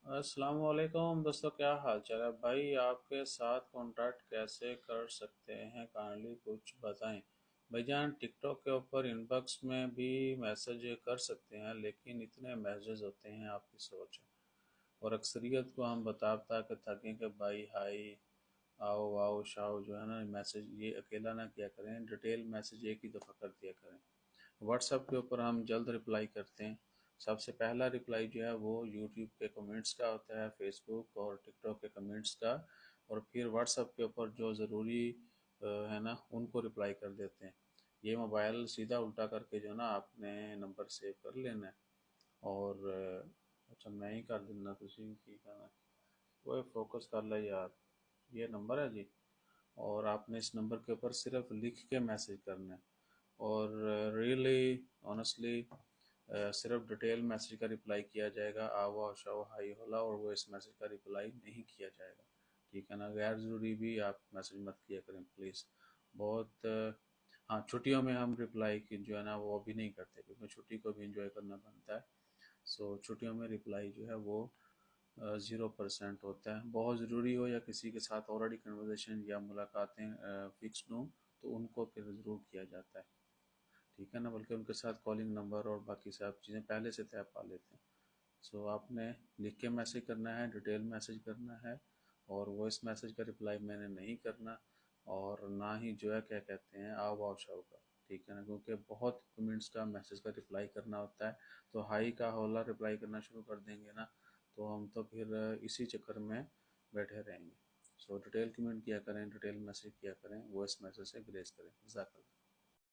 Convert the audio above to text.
अस्सलाम वालेकुम दोस्तों, क्या हाल चाल है भाई? आपके साथ कांटेक्ट कैसे कर सकते हैं, काइंडली कुछ बताएं भाईजान। टिकटॉक के ऊपर इनबॉक्स में भी मैसेज कर सकते हैं, लेकिन इतने मैसेज होते हैं आपकी सोच है। और अक्सरियत को हम बता बता के थकें कि भाई हाय, आओ आओ शाओ, जो है ना मैसेज ये अकेला ना किया करें, डिटेल मैसेज एक ही दफ़ा कर दिया करें। व्हाट्सएप के ऊपर हम जल्द रिप्लाई करते हैं। सबसे पहला रिप्लाई जो है वो यूट्यूब के कमेंट्स का होता है, फेसबुक और टिकटॉक के कमेंट्स का। और फिर व्हाट्सएप के ऊपर जो ज़रूरी है ना उनको रिप्लाई कर देते हैं। ये मोबाइल सीधा उल्टा करके जो है ना आपने नंबर सेव कर लेना है। और अच्छा मैं ही कर देना, तुसी की कहना वो फोकस कर ले यार। ये नंबर है जी, और आपने इस नंबर के ऊपर सिर्फ लिख के मैसेज करना है। और रियली ऑनेस्टली सिर्फ डिटेल मैसेज का रिप्लाई किया जाएगा, आओ आओ शाओ हाई होला, और वो इस मैसेज का रिप्लाई नहीं किया जाएगा। ठीक है ना? गैर ज़रूरी भी आप मैसेज मत किया करें प्लीज़। बहुत हाँ, छुट्टियों में हम रिप्लाई की जो है ना वो भी नहीं करते, क्योंकि छुट्टी को भी इंजॉय करना बनता है। सो छुट्टियों में रिप्लाई जो है वो 0% होता है। बहुत ज़रूरी हो या किसी के साथ ऑलरेडी कन्वर्सेशन या मुलाकातें फिक्स्ड हों, तो उनको फिर ज़रूर किया जाता है। ठीक है ना? बल्कि उनके साथ कॉलिंग नंबर और बाकी सब चीज़ें पहले से तय पा लेते हैं। सो आपने लिख के मैसेज करना है, डिटेल मैसेज करना है, और वॉइस मैसेज का रिप्लाई मैंने नहीं करना। और ना ही जो है क्या कहते हैं आओ आओ शाओ का। ठीक है ना? क्योंकि बहुत कमेंट्स का मैसेज का रिप्लाई करना होता है, तो हाई का होला रिप्लाई करना शुरू कर देंगे ना, तो हम तो फिर इसी चक्कर में बैठे रहेंगे। सो डिटेल कमेंट किया करें, डिटेल मैसेज किया करें, वॉइस मैसेज से ग्रेस करें। जज़ाकल्लाह।